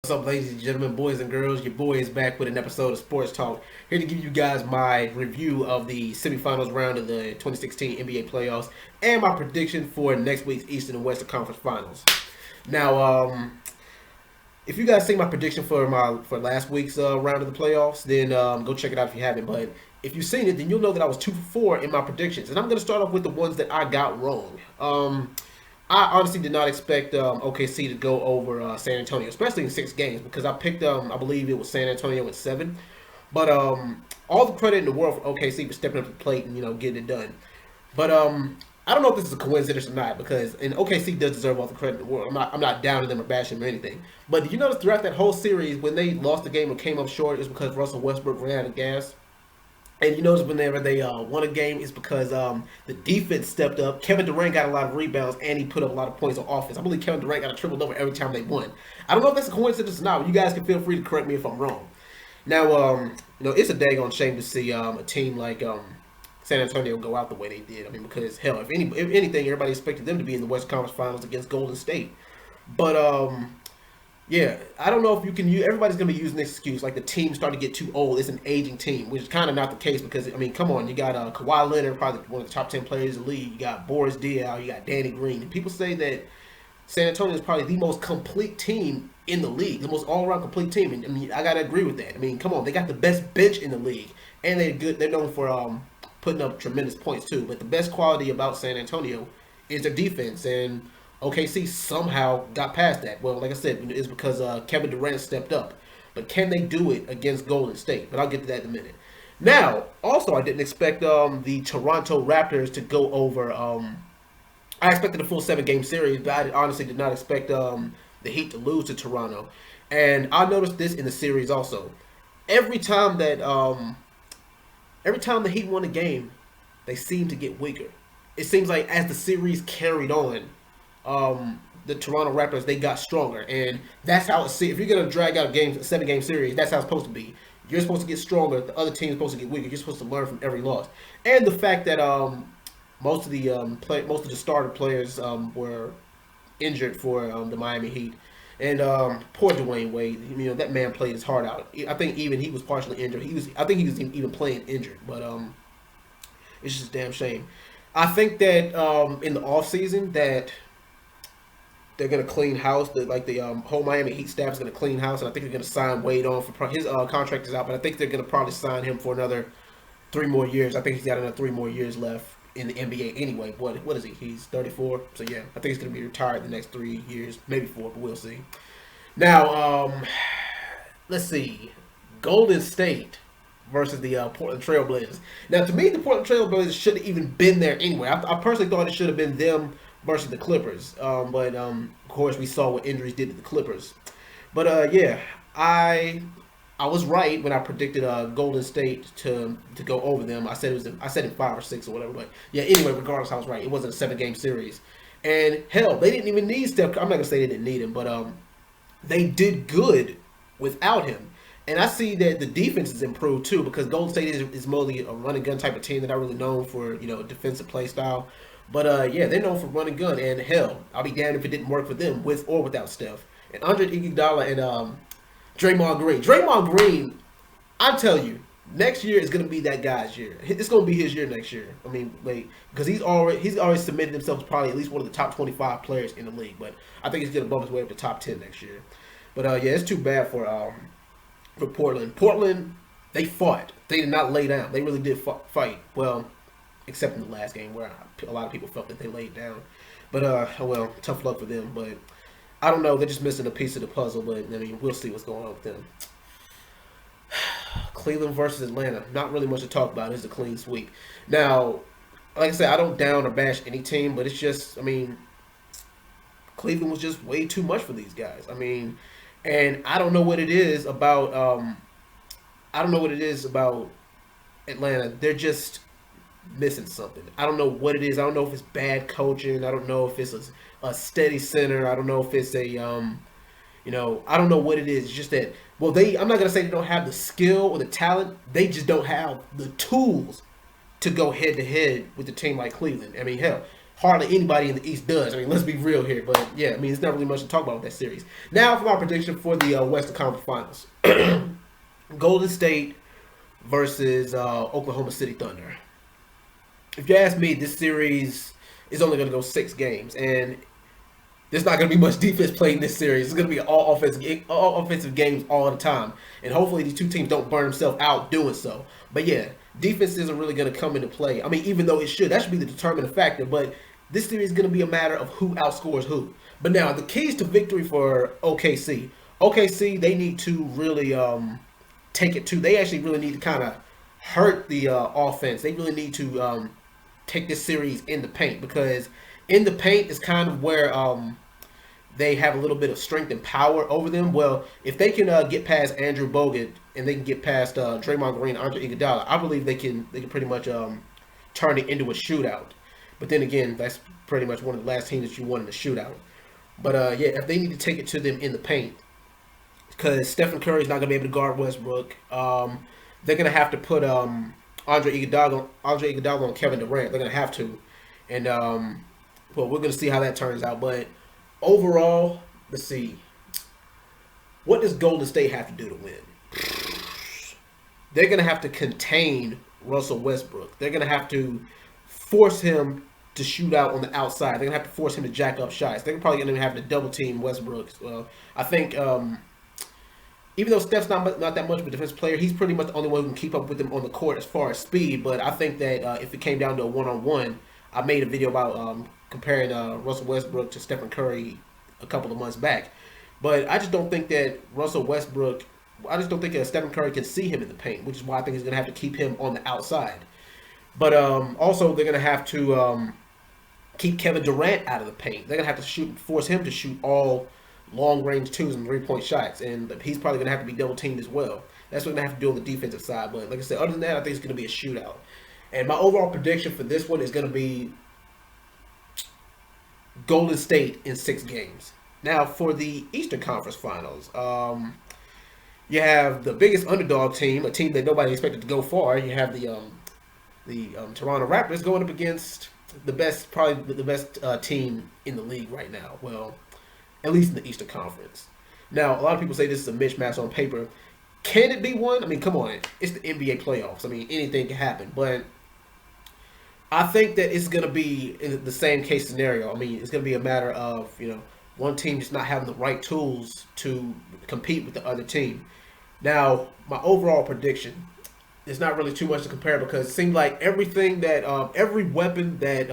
What's up, ladies and gentlemen, boys and girls? Your boy is back with an episode of Sports Talk. Here to give you guys my review of the semifinals round of the 2016 NBA playoffs and my prediction for next week's Eastern and Western Conference Finals. Now, if you guys see my prediction for last week's round of the playoffs, then go check it out if you haven't. But if you've seen it, then you'll know that I was 2 for 4 in my predictions, and I'm going to start off with the ones that I got wrong. I honestly did not expect OKC to go over San Antonio, especially in 6 games, because I picked I believe it was San Antonio in 7. But all the credit in the world for OKC for stepping up to the plate and getting it done. But I don't know if this is a coincidence or not, because OKC does deserve all the credit in the world. I'm not down to them or bashing them or anything. But did you notice throughout that whole series when they lost the game or came up short, it's because Russell Westbrook ran out of gas. And you notice whenever they won a game, it's because the defense stepped up. Kevin Durant got a lot of rebounds, and he put up a lot of points on offense. I believe Kevin Durant got a triple double every time they won. I don't know if that's a coincidence or not. But you guys can feel free to correct me if I'm wrong. Now, it's a daggone shame to see a team like San Antonio go out the way they did. I mean, because hell, if anything, everybody expected them to be in the West Conference Finals against Golden State. But yeah, I don't know if you can use. Everybody's gonna be using this excuse like the team starting to get too old. It's an aging team, which is kind of not the case because I mean, come on, you got Kawhi Leonard, probably one of the top 10 players in the league. You got Boris Diaw, you got Danny Green, and people say that San Antonio is probably the most complete team in the league, the most all-around complete team. And I mean, I gotta agree with that. I mean, come on, they got the best bench in the league, and they're good. They're known for putting up tremendous points too. But the best quality about San Antonio is their defense, and OKC somehow got past that. Well, like I said, it's because Kevin Durant stepped up. But can they do it against Golden State? But I'll get to that in a minute. Now, also, I didn't expect the Toronto Raptors to go over. I expected a full 7-game series, but I honestly did not expect the Heat to lose to Toronto. And I noticed this in the series also. Every time that every time the Heat won a game, they seemed to get weaker. It seems like as the series carried on, the Toronto Raptors, they got stronger, and that's how it's. If you're gonna drag out a 7-game series, that's how it's supposed to be. You're supposed to get stronger. The other team's supposed to get weaker. You're supposed to learn from every loss. And the fact that most of the starter players were injured for the Miami Heat, and poor Dwayne Wade. That man played his heart out. I think even he was partially injured. I think he was even playing injured, but it's just a damn shame. I think that in the off season that they're gonna clean house. The whole Miami Heat staff is gonna clean house, and I think they're gonna sign Wade on for his contract is out, but I think they're gonna probably sign him for another 3 more years. I think he's got another 3 more years left in the NBA anyway. What is he? He's 34, so yeah, I think he's gonna be retired the next 3 years, maybe 4, but we'll see. Now, let's see, Golden State versus the Portland Trailblazers. Now, to me, the Portland Trailblazers should have even been there anyway. I personally thought it should have been them versus the Clippers. But of course, we saw what injuries did to the Clippers. But yeah, I was right when I predicted Golden State to go over them. I said in 5 or 6 or whatever. But yeah, anyway, regardless, I was right. It wasn't a 7-game series, and hell, they didn't even need Steph. I'm not gonna say they didn't need him, but they did good without him. And I see that the defense has improved too because Golden State is mostly a run and gun type of team. They're not really known for defensive play style. But yeah, they're known for run and gun. And hell, I'll be damned if it didn't work for them with or without Steph. And Andre Iguodala and Draymond Green. Draymond Green, I tell you, next year is gonna be that guy's year. It's gonna be his year next year. I mean, like because he's already submitted himself as probably at least one of the top 25 players in the league. But I think he's gonna bump his way up to top 10 next year. But yeah, it's too bad for Portland. Portland, they fought. They did not lay down. They really did fight. Well, except in the last game where a lot of people felt that they laid down. But well, tough luck for them. But I don't know. They're just missing a piece of the puzzle. But I mean, we'll see what's going on with them. Cleveland versus Atlanta. Not really much to talk about. It's a clean sweep. Now, like I said, I don't down or bash any team, but it's just, I mean, Cleveland was just way too much for these guys. I mean, and I don't know what it is about. I don't know what it is about Atlanta. They're just missing something. I don't know what it is. I don't know if it's bad coaching. I don't know if it's a steady center. I don't know if it's a I don't know what it is. It's just that. Well, I'm not gonna say they don't have the skill or the talent. They just don't have the tools to go head to head with a team like Cleveland. I mean, hell, hardly anybody in the East does. I mean, let's be real here. But yeah, I mean, it's not really much to talk about with that series. Now for my prediction for the Western Conference Finals. Golden State versus Oklahoma City Thunder. If you ask me, this series is only going to go 6 games. And there's not going to be much defense played in this series. It's going to be all offensive games all the time. And hopefully these two teams don't burn themselves out doing so. But yeah, defense isn't really going to come into play. I mean, even though it should. That should be the determining factor. But this series is going to be a matter of who outscores who. But now, the keys to victory for OKC. OKC, they need to really take it to. They actually really need to kind of hurt the offense. They really need to take this series in the paint, because in the paint is kind of where they have a little bit of strength and power over them. Well, if they can get past Andrew Bogut and they can get past Draymond Green, Andre Iguodala, I believe they can pretty much turn it into a shootout. But then again, that's pretty much one of the last teams that you want in a shootout. But yeah, if they need to take it to them in the paint, because Stephen Curry is not going to be able to guard Westbrook, they're going to have to put Andre Iguodala on Kevin Durant. They're going to have to. And, well, we're going to see how that turns out. But overall, let's see. What does Golden State have to do to win? They're going to have to contain Russell Westbrook. They're going to have to force him to shoot out on the outside. They're going to have to force him to jack up shots. They're probably going to have to double team Westbrook. I think even though Steph's not that much of a defensive player, he's pretty much the only one who can keep up with him on the court as far as speed. But I think that if it came down to a one-on-one, I made a video about comparing Russell Westbrook to Stephen Curry a couple of months back. But I just don't think that Stephen Curry can see him in the paint, which is why I think he's going to have to keep him on the outside. But also, they're going to have to keep Kevin Durant out of the paint. They're going to have to force him to shoot all long-range 2s and 3-point shots. And he's probably going to have to be double-teamed as well. That's what they're going to have to do on the defensive side. But like I said, other than that, I think it's going to be a shootout. And my overall prediction for this one is going to be Golden State in 6 games. Now, for the Eastern Conference Finals, you have the biggest underdog team, a team that nobody expected to go far. You have the Toronto Raptors going up against probably the best team in the league right now. Well, at least in the Eastern Conference. Now, a lot of people say this is a mismatch on paper. Can it be one? I mean, come on. It's the NBA playoffs. I mean, anything can happen. But I think that it's going to be in the same case scenario. I mean, it's going to be a matter of, one team just not having the right tools to compete with the other team. Now, my overall prediction, there's not really too much to compare, because it seems like everything that every weapon that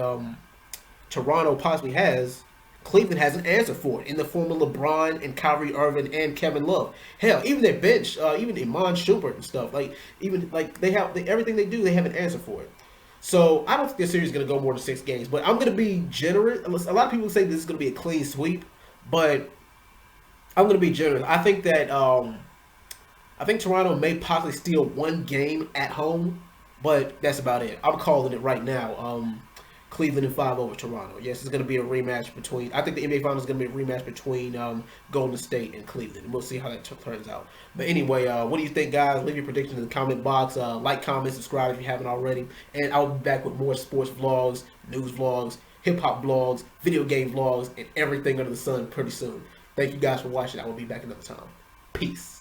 Toronto possibly has, Cleveland has an answer for it in the form of LeBron and Kyrie Irving and Kevin Love. Hell, even their bench, even Iman Shumpert and stuff, they have everything they do, they have an answer for it. So I don't think this series is going to go more than 6 games, but I'm going to be generous. A lot of people say this is going to be a clean sweep, but I'm going to be generous. I think that Toronto may possibly steal 1 game at home, but that's about it. I'm calling it right now. Cleveland in 5 over Toronto. Yes, it's going to be a rematch between. I think the NBA Finals is going to be a rematch between Golden State and Cleveland. And we'll see how that turns out. But anyway, what do you think, guys? Leave your predictions in the comment box. Like, comment, subscribe if you haven't already. And I'll be back with more sports vlogs, news vlogs, hip hop vlogs, video game vlogs, and everything under the sun pretty soon. Thank you guys for watching. I will be back another time. Peace.